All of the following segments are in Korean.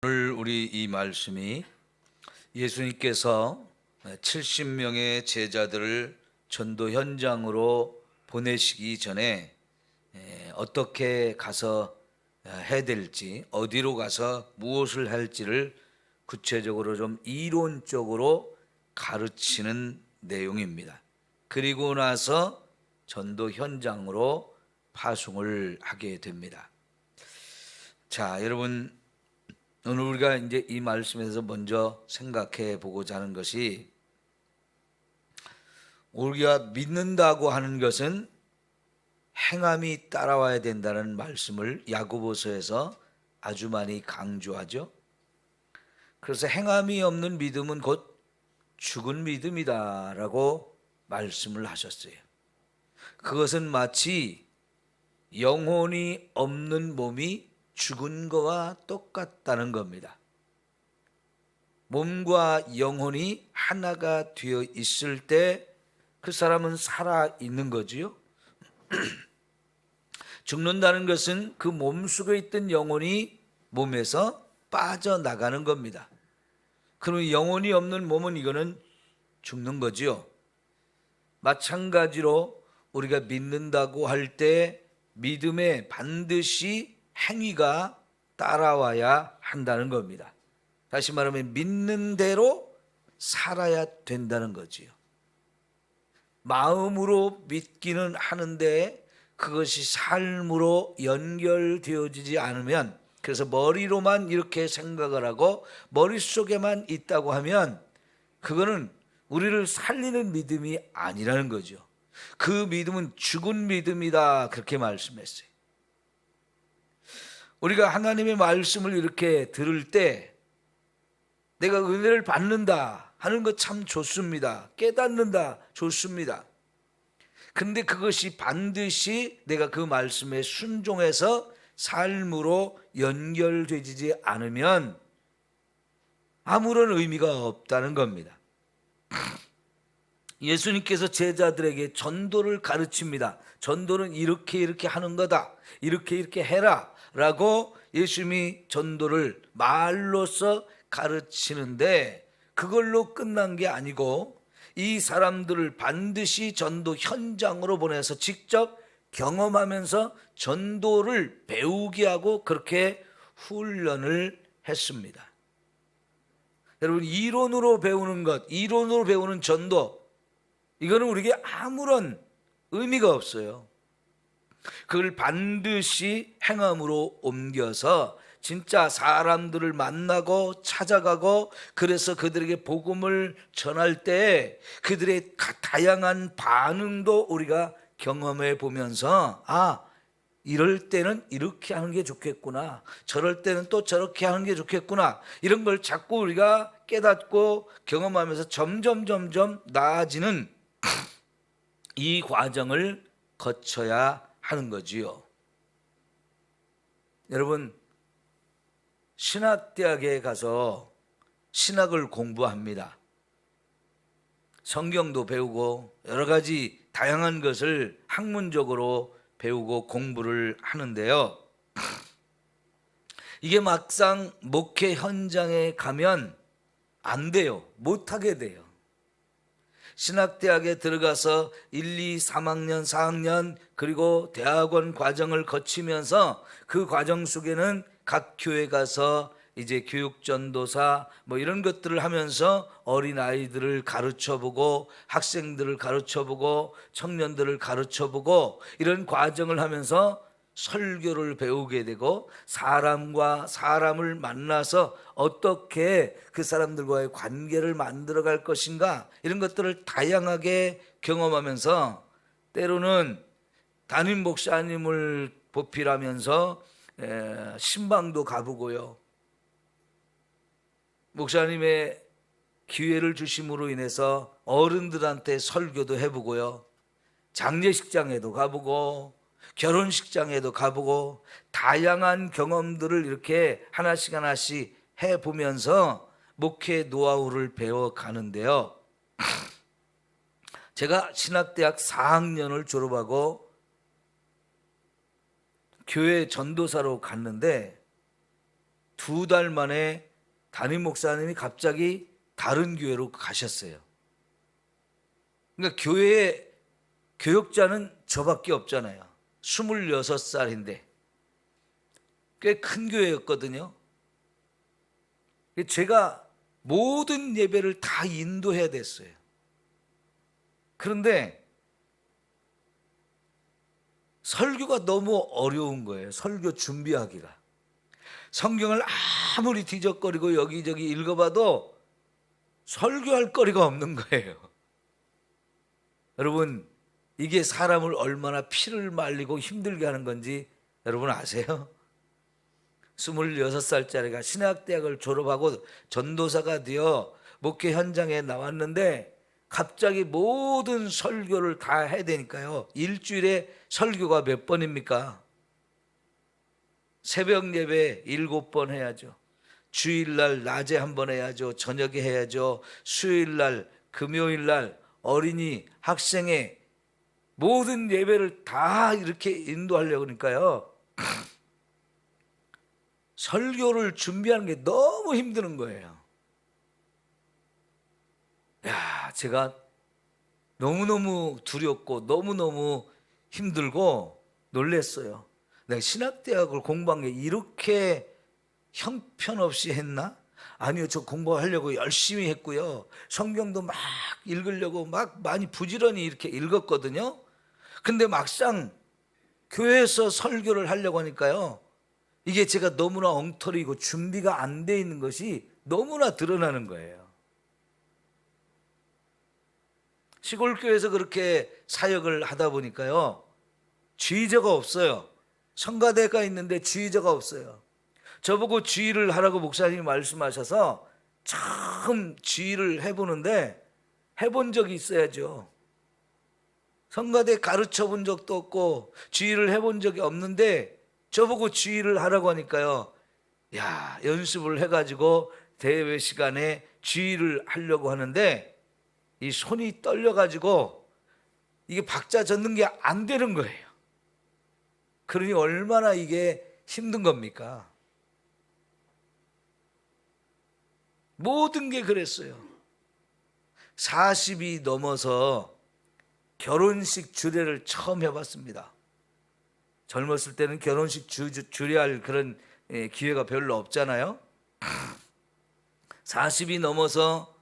오늘 우리 이 말씀이 예수님께서 70명의 제자들을 전도 현장으로 보내시기 전에 어떻게 가서 해야 될지, 어디로 가서 무엇을 할지를 구체적으로 좀 이론적으로 가르치는 내용입니다. 그리고 나서 전도 현장으로 파송을 하게 됩니다. 자, 여러분, 오늘 우리가 이제 이 말씀에서 먼저 생각해 보고자 하는 것이, 우리가 믿는다고 하는 것은 행함이 따라와야 된다는 말씀을 야고보서에서 아주 많이 강조하죠. 그래서 행함이 없는 믿음은 곧 죽은 믿음이다라고 말씀을 하셨어요. 그것은 마치 영혼이 없는 몸이 죽은 거와 똑같다는 겁니다. 몸과 영혼이 하나가 되어 있을 때 그 사람은 살아 있는 거지요. 죽는다는 것은 그 몸 속에 있던 영혼이 몸에서 빠져나가는 겁니다. 그러면 영혼이 없는 몸은 이거는 죽는 거지요. 마찬가지로 우리가 믿는다고 할 때 믿음에 반드시 행위가 따라와야 한다는 겁니다. 다시 말하면 믿는 대로 살아야 된다는 거지요. 마음으로 믿기는 하는데 그것이 삶으로 연결되어지지 않으면, 그래서 머리로만 이렇게 생각을 하고 머릿속에만 있다고 하면 그거는 우리를 살리는 믿음이 아니라는 거죠. 그 믿음은 죽은 믿음이다, 그렇게 말씀했어요. 우리가 하나님의 말씀을 이렇게 들을 때 내가 은혜를 받는다 하는 거 참 좋습니다. 깨닫는다 좋습니다. 근데 그것이 반드시 내가 그 말씀에 순종해서 삶으로 연결되지 않으면 아무런 의미가 없다는 겁니다. 예수님께서 제자들에게 전도를 가르칩니다. 전도는 이렇게 하는 거다, 이렇게 해라 라고 예수님이 전도를 말로써 가르치는데, 그걸로 끝난 게 아니고 이 사람들을 반드시 전도 현장으로 보내서 직접 경험하면서 전도를 배우게 하고 그렇게 훈련을 했습니다. 여러분, 이론으로 배우는 것, 이론으로 배우는 전도, 이거는 우리에게 아무런 의미가 없어요. 그걸 반드시 행함으로 옮겨서 진짜 사람들을 만나고 찾아가고, 그래서 그들에게 복음을 전할 때 그들의 다양한 반응도 우리가 경험해 보면서, 이럴 때는 이렇게 하는 게 좋겠구나, 저럴 때는 또 저렇게 하는 게 좋겠구나, 이런 걸 자꾸 우리가 깨닫고 경험하면서 점점 나아지는 이 과정을 거쳐야 하는 거지요. 여러분, 신학대학에 가서 신학을 공부합니다. 성경도 배우고 여러 가지 다양한 것을 학문적으로 배우고 공부를 하는데요, 이게 막상 목회 현장에 가면 안 돼요. 못하게 돼요. 신학대학에 들어가서 1, 2, 3학년, 4학년 그리고 대학원 과정을 거치면서 그 과정 속에는 각 교회 가서 이제 교육전도사 이런 것들을 하면서 어린아이들을 가르쳐보고 학생들을 가르쳐보고 청년들을 가르쳐보고 이런 과정을 하면서 설교를 배우게 되고, 사람과 사람을 만나서 어떻게 그 사람들과의 관계를 만들어갈 것인가, 이런 것들을 다양하게 경험하면서 때로는 담임 목사님을 보필하면서 신방도 가보고요, 목사님의 기회를 주심으로 인해서 어른들한테 설교도 해보고요, 장례식장에도 가보고 결혼식장에도 가보고 다양한 경험들을 이렇게 하나씩 해보면서 목회 노하우를 배워가는데요, 제가 신학대학 4학년을 졸업하고 교회 전도사로 갔는데 2달 만에 담임 목사님이 갑자기 다른 교회로 가셨어요. 그러니까 교회에 교역자는 저밖에 없잖아요. 26살인데 꽤 큰 교회였거든요. 제가 모든 예배를 다 인도해야 됐어요. 그런데 설교가 너무 어려운 거예요. 설교 준비하기가. 성경을 아무리 뒤적거리고 여기저기 읽어봐도 설교할 거리가 없는 거예요. 여러분, 이게 사람을 얼마나 피를 말리고 힘들게 하는 건지 여러분 아세요? 26살짜리가 신학대학을 졸업하고 전도사가 되어 목회 현장에 나왔는데 갑자기 모든 설교를 다 해야 되니까요. 일주일에 설교가 몇 번입니까? 새벽 예배 7번 해야죠. 주일날 낮에 한 번 해야죠. 저녁에 해야죠. 수요일날, 금요일날 어린이, 학생회 모든 예배를 다 이렇게 인도하려고 하니까요. 설교를 준비하는 게 너무 힘드는 거예요. 야, 제가 너무너무 두렵고 너무너무 힘들고 놀랬어요. 내가 신학대학을 공부한 게 이렇게 형편없이 했나? 아니요, 저 공부하려고 열심히 했고요. 성경도 막 읽으려고 막 많이 부지런히 이렇게 읽었거든요. 근데 막상 교회에서 설교를 하려고 하니까요. 이게 제가 너무나 엉터리고 준비가 안 돼 있는 것이 너무나 드러나는 거예요. 시골교회에서 그렇게 사역을 하다 보니까요. 주의자가 없어요. 성가대가 있는데 주의자가 없어요. 저보고 주의를 하라고 목사님이 말씀하셔서 처음 주의를 해보는데 해본 적이 있어야죠. 성가대 가르쳐 본 적도 없고 주의를 해본 적이 없는데 저보고 주의를 하라고 하니까요. 야, 연습을 해가지고 대회 시간에 주의를 하려고 하는데 이 손이 떨려가지고 이게 박자 젓는 게 안 되는 거예요. 그러니 얼마나 이게 힘든 겁니까? 모든 게 그랬어요. 40이 넘어서 결혼식 주례를 처음 해봤습니다. 젊었을 때는 결혼식 주례할 그런 기회가 별로 없잖아요. 40이 넘어서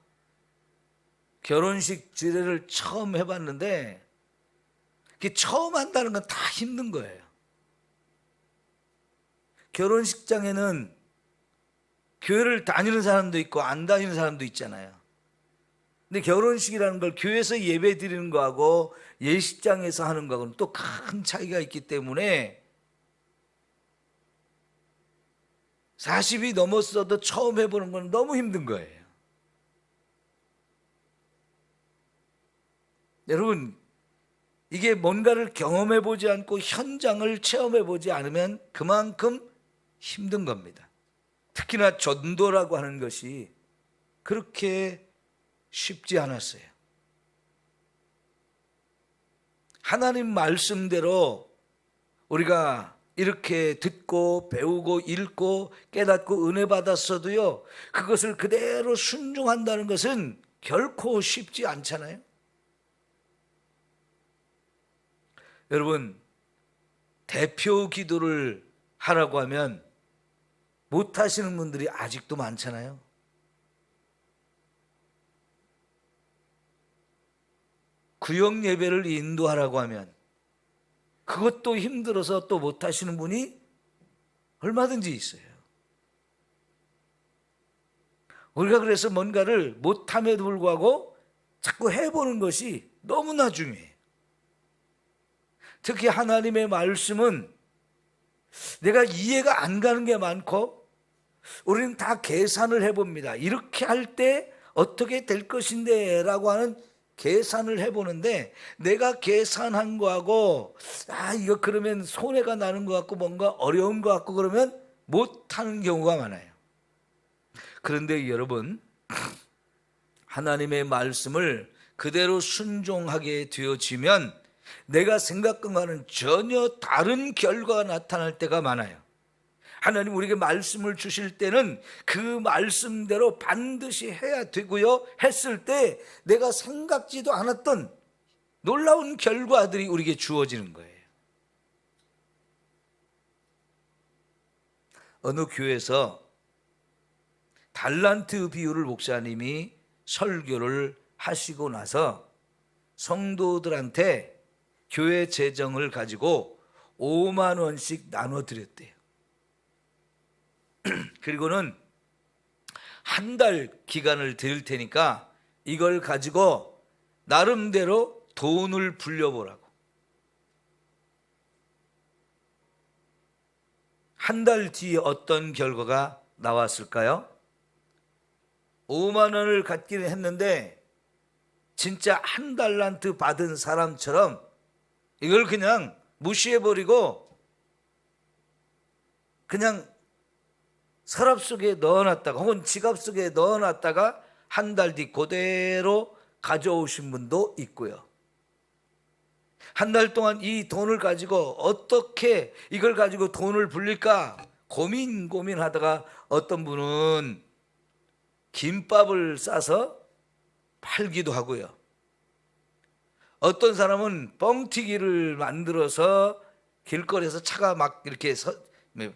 결혼식 주례를 처음 해봤는데 그게 처음 한다는 건 다 힘든 거예요. 결혼식장에는 교회를 다니는 사람도 있고 안 다니는 사람도 있잖아요. 근데 결혼식이라는 걸 교회에서 예배 드리는 거하고 예식장에서 하는 거하고는 또 큰 차이가 있기 때문에 40이 넘었어도 처음 해보는 건 너무 힘든 거예요. 여러분, 이게 뭔가를 경험해보지 않고 현장을 체험해보지 않으면 그만큼 힘든 겁니다. 특히나 전도라고 하는 것이 그렇게 쉽지 않았어요. 하나님 말씀대로 우리가 이렇게 듣고 배우고 읽고 깨닫고 은혜 받았어도요, 그것을 그대로 순종한다는 것은 결코 쉽지 않잖아요. 여러분, 대표 기도를 하라고 하면 못 하시는 분들이 아직도 많잖아요. 구역 예배를 인도하라고 하면 그것도 힘들어서 또 못 하시는 분이 얼마든지 있어요. 우리가 그래서 뭔가를 못함에도 불구하고 자꾸 해보는 것이 너무나 중요해요. 특히 하나님의 말씀은 내가 이해가 안 가는 게 많고 우리는 다 계산을 해봅니다. 이렇게 할 때 어떻게 될 것인데 라고 하는 계산을 해보는데 내가 계산한 거하고 이거 그러면 손해가 나는 것 같고 뭔가 어려운 것 같고 그러면 못하는 경우가 많아요. 그런데 여러분, 하나님의 말씀을 그대로 순종하게 되어지면 내가 생각한 것과는 전혀 다른 결과가 나타날 때가 많아요. 하나님 우리에게 말씀을 주실 때는 그 말씀대로 반드시 해야 되고요. 했을 때 내가 생각지도 않았던 놀라운 결과들이 우리에게 주어지는 거예요. 어느 교회에서 달란트 비유를 목사님이 설교를 하시고 나서 성도들한테 교회 재정을 가지고 5만 원씩 나눠드렸대요. 그리고는 한 달 기간을 드릴 테니까 이걸 가지고 나름대로 돈을 불려보라고. 한 달 뒤에 어떤 결과가 나왔을까요? 5만 원을 갖기는 했는데 진짜 한 달란트 받은 사람처럼 이걸 그냥 무시해버리고 그냥 서랍 속에 넣어놨다가 혹은 지갑 속에 넣어놨다가 한 달 뒤 그대로 가져오신 분도 있고요. 한 달 동안 이 돈을 가지고 어떻게 이걸 가지고 돈을 불릴까 고민하다가 어떤 분은 김밥을 싸서 팔기도 하고요. 어떤 사람은 뻥튀기를 만들어서 길거리에서 차가 막 이렇게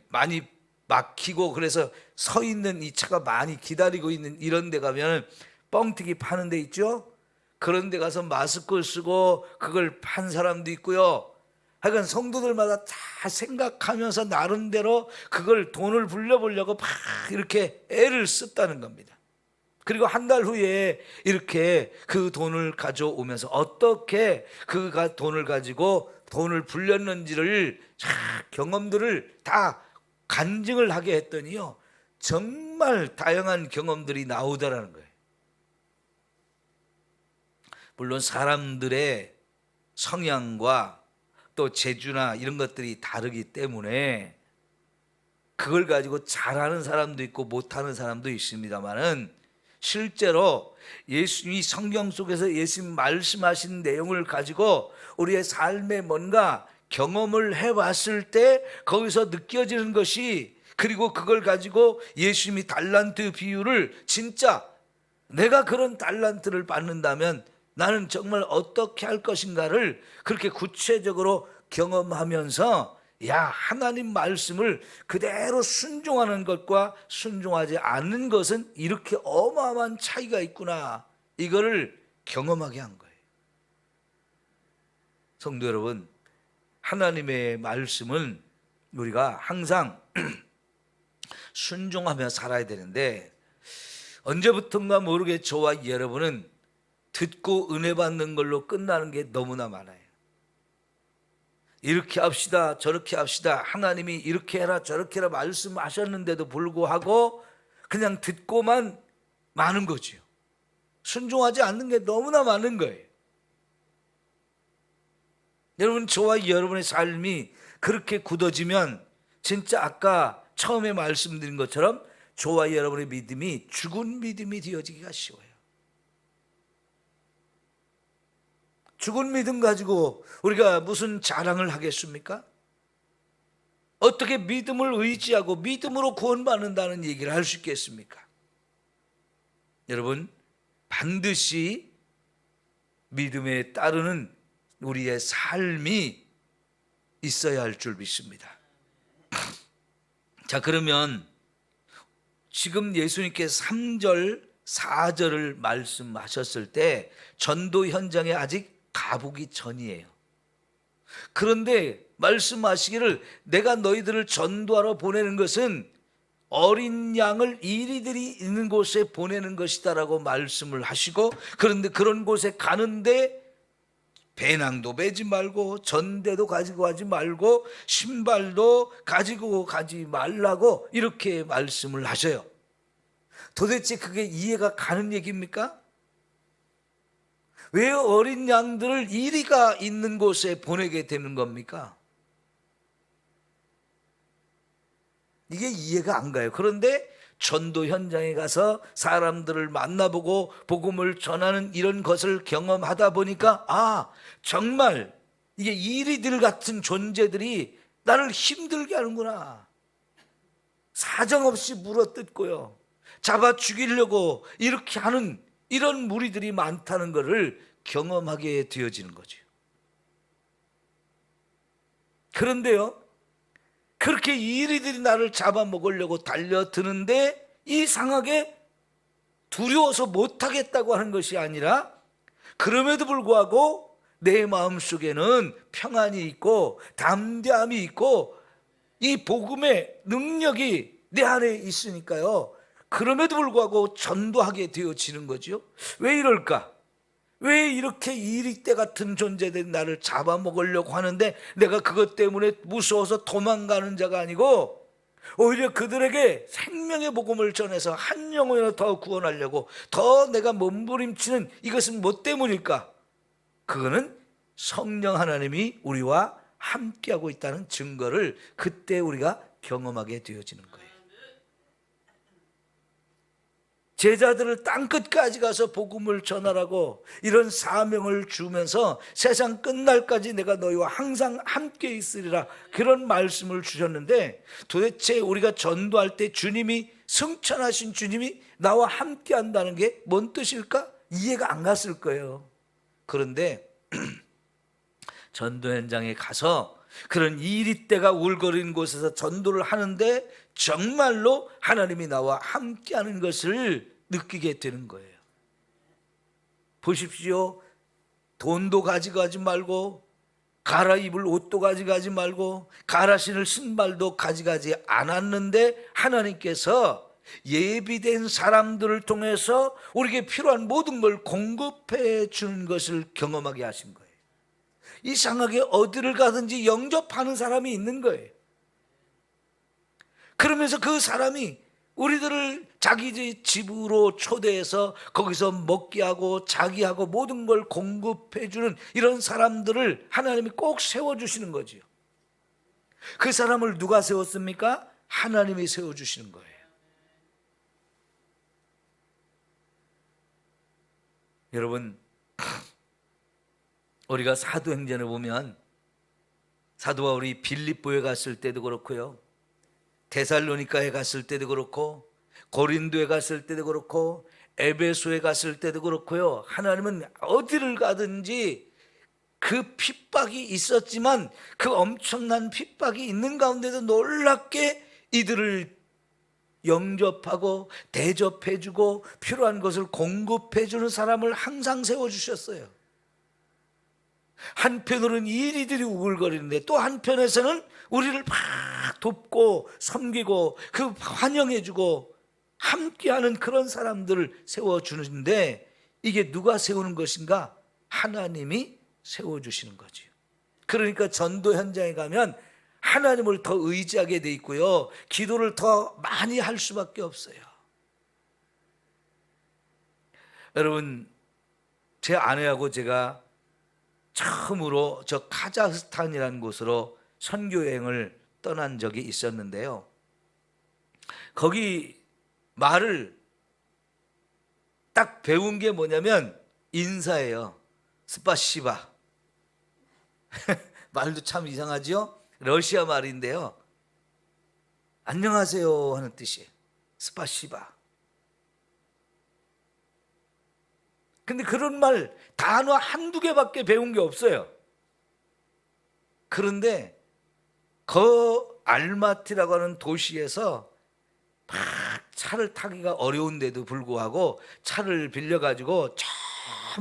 많이 막히고 그래서 서 있는 이 차가 많이 기다리고 있는 이런 데 가면 뻥튀기 파는 데 있죠. 그런 데 가서 마스크 쓰고 그걸 판 사람도 있고요. 하여간 성도들마다 다 생각하면서 나름대로 그걸 돈을 불려보려고 막 이렇게 애를 썼다는 겁니다. 그리고 한 달 후에 이렇게 그 돈을 가져오면서 어떻게 그 돈을 가지고 돈을 불렸는지를 경험들을 다 간증을 하게 했더니요, 정말 다양한 경험들이 나오더라는 거예요. 물론 사람들의 성향과 또 재주나 이런 것들이 다르기 때문에 그걸 가지고 잘하는 사람도 있고 못하는 사람도 있습니다만은 실제로 예수님이 성경 속에서 예수님 말씀하신 내용을 가지고 우리의 삶에 뭔가 경험을 해봤을 때 거기서 느껴지는 것이, 그리고 그걸 가지고 예수님이 달란트 비유를 진짜 내가 그런 달란트를 받는다면 나는 정말 어떻게 할 것인가를 그렇게 구체적으로 경험하면서 야, 하나님 말씀을 그대로 순종하는 것과 순종하지 않는 것은 이렇게 어마어마한 차이가 있구나, 이거를 경험하게 한 거예요. 성도 여러분, 하나님의 말씀은 우리가 항상 순종하며 살아야 되는데 언제부턴가 모르게 저와 여러분은 듣고 은혜 받는 걸로 끝나는 게 너무나 많아요. 이렇게 합시다 저렇게 합시다, 하나님이 이렇게 해라 저렇게 해라 말씀하셨는데도 불구하고 그냥 듣고만 마는 거죠. 순종하지 않는 게 너무나 많은 거예요. 여러분, 저와 여러분의 삶이 그렇게 굳어지면 진짜 아까 처음에 말씀드린 것처럼 저와 여러분의 믿음이 죽은 믿음이 되어지기가 쉬워요. 죽은 믿음 가지고 우리가 무슨 자랑을 하겠습니까? 어떻게 믿음을 의지하고 믿음으로 구원받는다는 얘기를 할 수 있겠습니까? 여러분, 반드시 믿음에 따르는 우리의 삶이 있어야 할 줄 믿습니다. 자, 그러면 지금 예수님께서 3절 4절을 말씀하셨을 때 전도 현장에 아직 가보기 전이에요. 그런데 말씀하시기를 내가 너희들을 전도하러 보내는 것은 어린 양을 이리들이 있는 곳에 보내는 것이다라고 말씀을 하시고, 그런데 그런 곳에 가는데 배낭도 매지 말고 전대도 가지고 가지 말고 신발도 가지고 가지 말라고 이렇게 말씀을 하셔요. 도대체 그게 이해가 가는 얘기입니까? 왜 어린 양들을 이리가 있는 곳에 보내게 되는 겁니까? 이게 이해가 안 가요. 그런데 전도 현장에 가서 사람들을 만나보고 복음을 전하는 이런 것을 경험하다 보니까 아, 정말 이게 이리들 같은 존재들이 나를 힘들게 하는구나. 사정없이 물어뜯고요, 잡아 죽이려고 이렇게 하는 이런 무리들이 많다는 것을 경험하게 되어지는 거죠. 그런데요, 그렇게 이리들이 나를 잡아먹으려고 달려드는데 이상하게 두려워서 못하겠다고 하는 것이 아니라, 그럼에도 불구하고 내 마음속에는 평안이 있고 담대함이 있고 이 복음의 능력이 내 안에 있으니까요, 그럼에도 불구하고 전도하게 되어지는 거죠. 왜 이럴까? 왜 이렇게 이리떼 같은 존재들이 나를 잡아먹으려고 하는데 내가 그것 때문에 무서워서 도망가는 자가 아니고, 오히려 그들에게 생명의 복음을 전해서 한 영혼이라도 더 구원하려고 더 내가 몸부림치는 이것은 뭐 때문일까? 그거는 성령 하나님이 우리와 함께하고 있다는 증거를 그때 우리가 경험하게 되어지는 거예요. 제자들을 땅끝까지 가서 복음을 전하라고 이런 사명을 주면서 세상 끝날까지 내가 너희와 항상 함께 있으리라, 그런 말씀을 주셨는데, 도대체 우리가 전도할 때 주님이, 승천하신 주님이 나와 함께 한다는 게 뭔 뜻일까? 이해가 안 갔을 거예요. 그런데 전도 현장에 가서 그런 이리떼가 울거리는 곳에서 전도를 하는데 정말로 하나님이 나와 함께하는 것을 느끼게 되는 거예요. 보십시오. 돈도 가져가지 말고, 갈아입을 옷도 가져가지 말고, 갈아 신을 신발도 가져가지 않았는데 하나님께서 예비된 사람들을 통해서 우리에게 필요한 모든 걸 공급해 주는 것을 경험하게 하신 거예요. 이상하게 어디를 가든지 영접하는 사람이 있는 거예요. 그러면서 그 사람이 우리들을 자기 집으로 초대해서 거기서 먹게 하고 자기하고 모든 걸 공급해 주는 이런 사람들을 하나님이 꼭 세워주시는 거지요. 그 사람을 누가 세웠습니까? 하나님이 세워주시는 거예요. 여러분, 우리가 사도행전을 보면 사도 바울이 빌립보에 갔을 때도 그렇고요, 데살로니가에 갔을 때도 그렇고, 고린도에 갔을 때도 그렇고, 에베소에 갔을 때도 그렇고요, 하나님은 어디를 가든지 그 핍박이 있었지만 그 엄청난 핍박이 있는 가운데도 놀랍게 이들을 영접하고 대접해주고 필요한 것을 공급해주는 사람을 항상 세워주셨어요. 한편으로는 이리들이 우글거리는데 또 한편에서는 우리를 막 돕고 섬기고 그 환영해주고 함께하는 그런 사람들을 세워주는데, 이게 누가 세우는 것인가? 하나님이 세워주시는 거죠. 그러니까 전도 현장에 가면 하나님을 더 의지하게 돼 있고요, 기도를 더 많이 할 수밖에 없어요. 여러분, 제 아내하고 제가 처음으로 저 카자흐스탄이라는 곳으로 선교여행을 떠난 적이 있었는데요, 거기 말을 딱 배운 게 뭐냐면 인사예요. 스파시바. 말도 참 이상하죠? 러시아 말인데요, 안녕하세요 하는 뜻이에요. 스파시바. 근데 그런 말 단어 한두 개밖에 배운 게 없어요. 그런데 그 알마티라고 하는 도시에서 막 차를 타기가 어려운데도 불구하고 차를 빌려가지고 저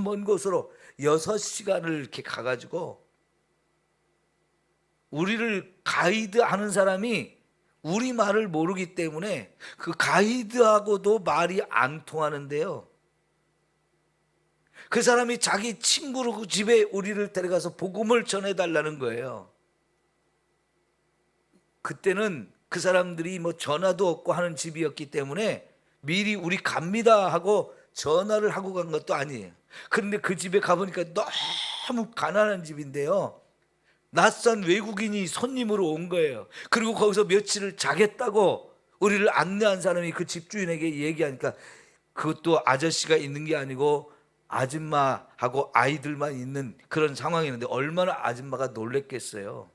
먼 곳으로 6시간을 이렇게 가가지고 우리를 가이드하는 사람이 우리 말을 모르기 때문에 그 가이드하고도 말이 안 통하는데요, 그 사람이 자기 친구로 그 집에 우리를 데려가서 복음을 전해달라는 거예요. 그때는 그 사람들이 뭐 전화도 없고 하는 집이었기 때문에 미리 우리 갑니다 하고 전화를 하고 간 것도 아니에요. 그런데 그 집에 가보니까 너무 가난한 집인데요, 낯선 외국인이 손님으로 온 거예요. 그리고 거기서 며칠을 자겠다고 우리를 안내한 사람이 그 집주인에게 얘기하니까, 그것도 아저씨가 있는 게 아니고 아줌마하고 아이들만 있는 그런 상황이었는데 얼마나 아줌마가 놀랬겠어요.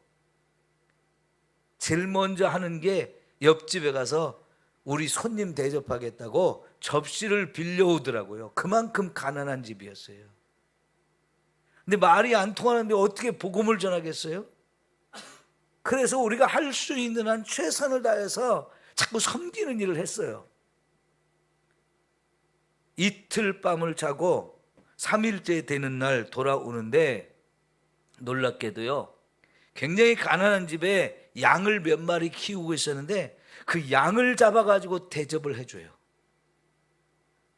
제일 먼저 하는 게 옆집에 가서 우리 손님 대접하겠다고 접시를 빌려오더라고요. 그만큼 가난한 집이었어요. 근데 말이 안 통하는데 어떻게 복음을 전하겠어요? 그래서 우리가 할 수 있는 한 최선을 다해서 자꾸 섬기는 일을 했어요. 이틀 밤을 자고 3일째 되는 날 돌아오는데 놀랍게도요, 굉장히 가난한 집에 양을 몇 마리 키우고 있었는데 그 양을 잡아가지고 대접을 해줘요.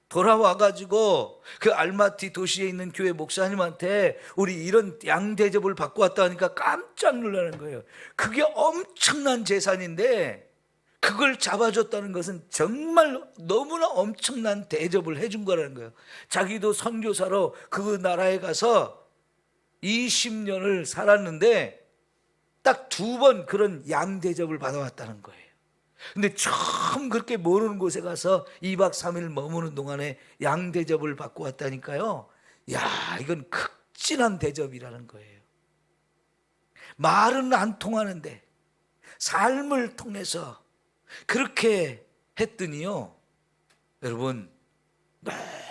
돌아와가지고 그 알마티 도시에 있는 교회 목사님한테 우리 이런 양 대접을 받고 왔다 하니까 깜짝 놀라는 거예요. 그게 엄청난 재산인데 그걸 잡아줬다는 것은 정말 너무나 엄청난 대접을 해준 거라는 거예요. 자기도 선교사로 그 나라에 가서 20년을 살았는데 딱 2번 그런 양 대접을 받아왔다는 거예요. 근데 처음 그렇게 모르는 곳에 가서 2박 3일 머무는 동안에 양 대접을 받고 왔다니까요. 야, 이건 극진한 대접이라는 거예요. 말은 안 통하는데 삶을 통해서 그렇게 했더니요, 여러분,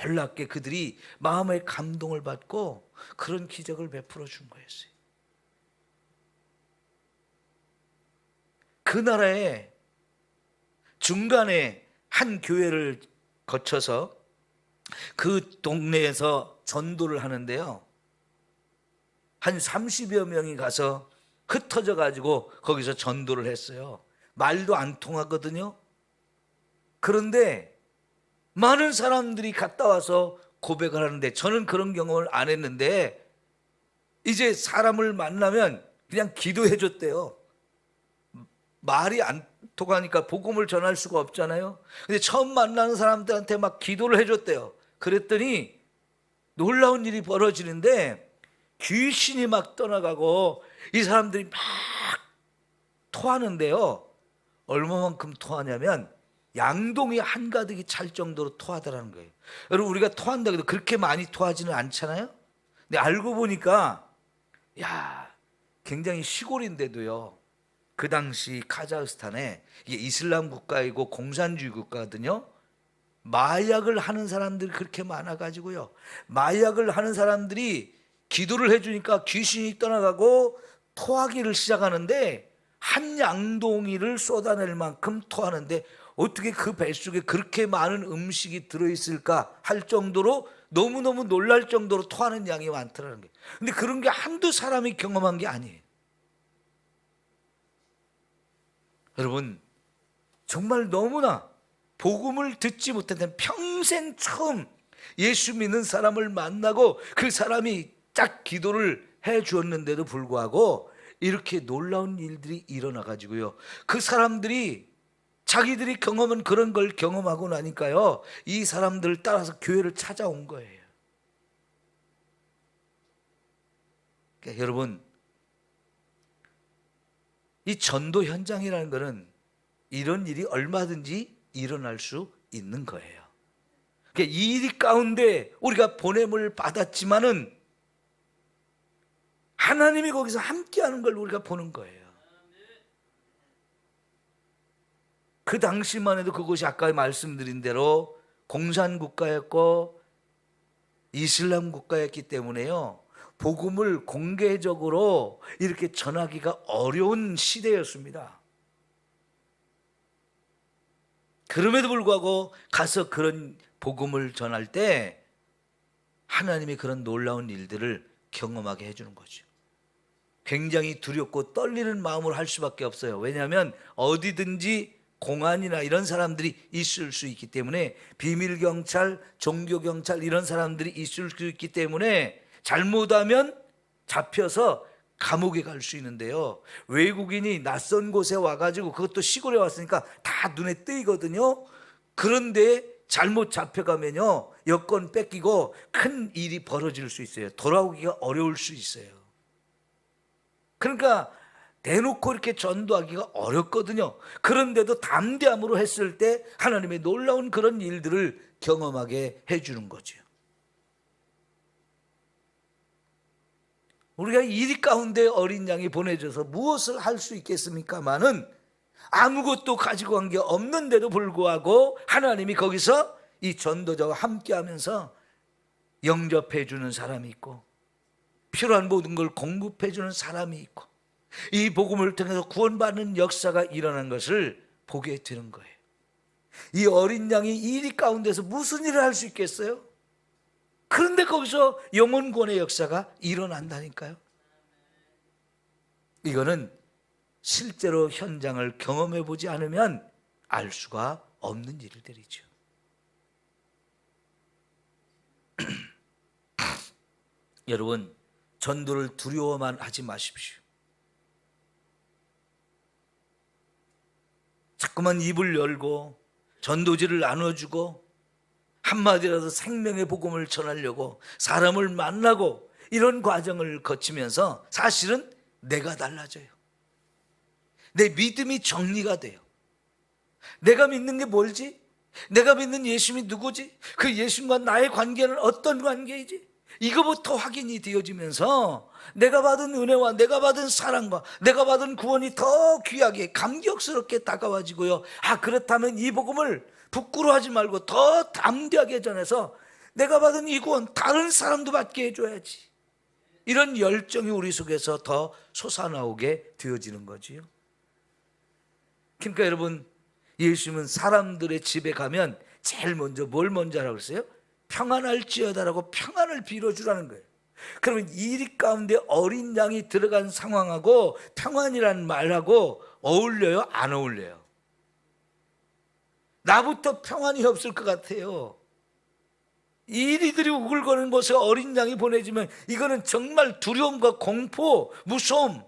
놀랍게 그들이 마음의 감동을 받고 그런 기적을 베풀어 준 거였어요. 그 나라에 중간에 한 교회를 거쳐서 그 동네에서 전도를 하는데요, 한 30여 명이 가서 흩어져 가지고 거기서 전도를 했어요. 말도 안 통하거든요. 그런데 많은 사람들이 갔다 와서 고백을 하는데, 저는 그런 경험을 안 했는데 이제 사람을 만나면 그냥 기도해 줬대요. 말이 안 통하니까 복음을 전할 수가 없잖아요. 근데 처음 만나는 사람들한테 막 기도를 해줬대요. 그랬더니 놀라운 일이 벌어지는데 귀신이 막 떠나가고 이 사람들이 막 토하는데요, 얼마만큼 토하냐면 양동이 한가득이 찰 정도로 토하더라는 거예요. 여러분, 우리가 토한다고 해도 그렇게 많이 토하지는 않잖아요. 근데 알고 보니까 야, 굉장히 시골인데도요, 그 당시 카자흐스탄에, 이게 이슬람 국가이고 공산주의 국가거든요, 마약을 하는 사람들이 그렇게 많아가지고요, 마약을 하는 사람들이 기도를 해주니까 귀신이 떠나가고 토하기를 시작하는데 한 양동이를 쏟아낼 만큼 토하는데 어떻게 그 뱃속에 그렇게 많은 음식이 들어있을까 할 정도로 너무너무 놀랄 정도로 토하는 양이 많더라는 거예요. 근데 그런 게 한두 사람이 경험한 게 아니에요. 여러분, 정말 너무나 복음을 듣지 못했던, 평생 처음 예수 믿는 사람을 만나고 그 사람이 딱 기도를 해 주었는데도 불구하고 이렇게 놀라운 일들이 일어나 가지고요, 그 사람들이 자기들이 경험한 그런 걸 경험하고 나니까요, 이 사람들을 따라서 교회를 찾아온 거예요. 그러니까 여러분, 이 전도 현장이라는 것은 이런 일이 얼마든지 일어날 수 있는 거예요. 그러니까 이 일 가운데 우리가 보냄을 받았지만은 하나님이 거기서 함께하는 걸 우리가 보는 거예요. 그 당시만 해도 그곳이 아까 말씀드린 대로 공산국가였고 이슬람 국가였기 때문에요, 복음을 공개적으로 이렇게 전하기가 어려운 시대였습니다. 그럼에도 불구하고 가서 그런 복음을 전할 때 하나님이 그런 놀라운 일들을 경험하게 해주는 거죠. 굉장히 두렵고 떨리는 마음으로 할 수밖에 없어요. 왜냐하면 어디든지 공안이나 이런 사람들이 있을 수 있기 때문에, 비밀경찰, 종교경찰 이런 사람들이 있을 수 있기 때문에 잘못하면 잡혀서 감옥에 갈 수 있는데요, 외국인이 낯선 곳에 와가지고, 그것도 시골에 왔으니까 다 눈에 띄거든요. 그런데 잘못 잡혀가면요, 여권 뺏기고 큰 일이 벌어질 수 있어요. 돌아오기가 어려울 수 있어요. 그러니까 대놓고 이렇게 전도하기가 어렵거든요. 그런데도 담대함으로 했을 때 하나님의 놀라운 그런 일들을 경험하게 해주는 거죠. 우리가 일 가운데 어린 양이 보내져서 무엇을 할 수 있겠습니까마는 아무것도 가지고 간 게 없는데도 불구하고 하나님이 거기서 이 전도자와 함께하면서 영접해 주는 사람이 있고 필요한 모든 걸 공급해 주는 사람이 있고 이 복음을 통해서 구원받는 역사가 일어난 것을 보게 되는 거예요. 이 어린 양이 이 가운데서 무슨 일을 할 수 있겠어요? 그런데 거기서 영혼 구원의 역사가 일어난다니까요. 이거는 실제로 현장을 경험해 보지 않으면 알 수가 없는 일들이죠. 여러분, 전도를 두려워만 하지 마십시오. 자꾸만 입을 열고 전도지를 나눠주고 한마디라도 생명의 복음을 전하려고 사람을 만나고 이런 과정을 거치면서 사실은 내가 달라져요. 내 믿음이 정리가 돼요. 내가 믿는 게 뭘지? 내가 믿는 예수님이 누구지? 그 예수님과 나의 관계는 어떤 관계이지? 이거부터 확인이 되어지면서 내가 받은 은혜와 내가 받은 사랑과 내가 받은 구원이 더 귀하게 감격스럽게 다가와지고요. 그렇다면 이 복음을 부끄러워하지 말고 더 담대하게 전해서 내가 받은 이 구원 다른 사람도 받게 해줘야지. 이런 열정이 우리 속에서 더 솟아나오게 되어지는 거지요. 그러니까 여러분, 예수님은 사람들의 집에 가면 제일 먼저 뭘 먼저 하라고 그랬어요? 평안할지어다라고 평안을 빌어주라는 거예요. 그러면 이 가운데 어린 양이 들어간 상황하고 평안이라는 말하고 어울려요? 안 어울려요? 나부터 평안이 없을 것 같아요. 이리들이 우글거리는 곳에 어린 양이 보내지면 이거는 정말 두려움과 공포, 무서움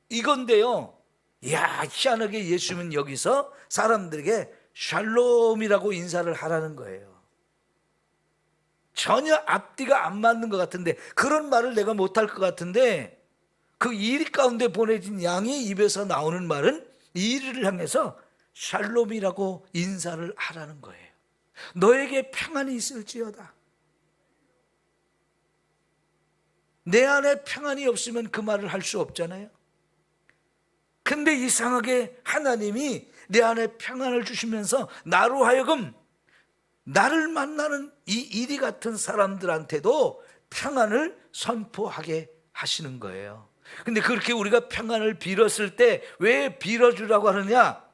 이건데요. 이야, 희한하게 예수님은 여기서 사람들에게 샬롬이라고 인사를 하라는 거예요. 전혀 앞뒤가 안 맞는 것 같은데, 그런 말을 내가 못할 것 같은데, 그 이리 가운데 보내진 양이 입에서 나오는 말은 이리를 향해서 샬롬이라고 인사를 하라는 거예요. 너에게 평안이 있을지어다. 내 안에 평안이 없으면 그 말을 할 수 없잖아요. 근데 이상하게 하나님이 내 안에 평안을 주시면서 나로 하여금 나를 만나는 이 이리 같은 사람들한테도 평안을 선포하게 하시는 거예요. 근데 그렇게 우리가 평안을 빌었을 때 왜 빌어주라고 하느냐?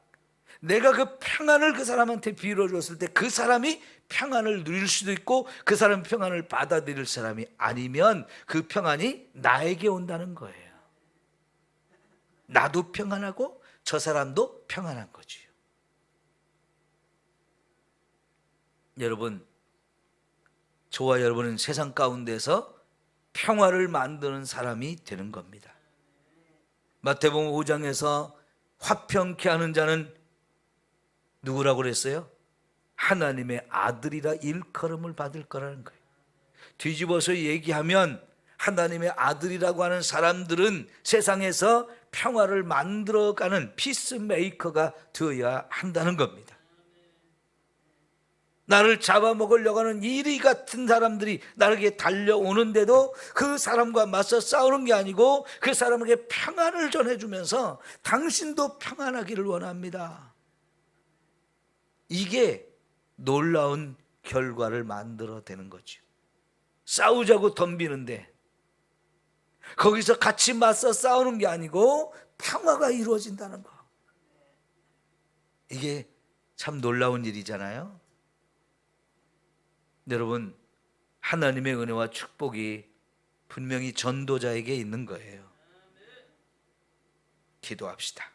내가 그 평안을 그 사람한테 빌어줬을 때 그 사람이 평안을 누릴 수도 있고 그 사람 평안을 받아들일 사람이 아니면 그 평안이 나에게 온다는 거예요. 나도 평안하고 저 사람도 평안한 거지요. 여러분, 저와 여러분은 세상 가운데서 평화를 만드는 사람이 되는 겁니다. 마태복음 5장에서 화평케 하는 자는 누구라고 그랬어요? 하나님의 아들이라 일컬음을 받을 거라는 거예요. 뒤집어서 얘기하면 하나님의 아들이라고 하는 사람들은 세상에서 평화를 만들어가는 피스메이커가 되어야 한다는 겁니다. 나를 잡아먹으려고 하는 이리 같은 사람들이 나에게 달려오는데도 그 사람과 맞서 싸우는 게 아니고 그 사람에게 평안을 전해주면서 당신도 평안하기를 원합니다. 이게 놀라운 결과를 만들어내는 거죠. 싸우자고 덤비는데 거기서 같이 맞서 싸우는 게 아니고 평화가 이루어진다는 거. 이게 참 놀라운 일이잖아요. 여러분, 하나님의 은혜와 축복이 분명히 전도자에게 있는 거예요. 기도합시다.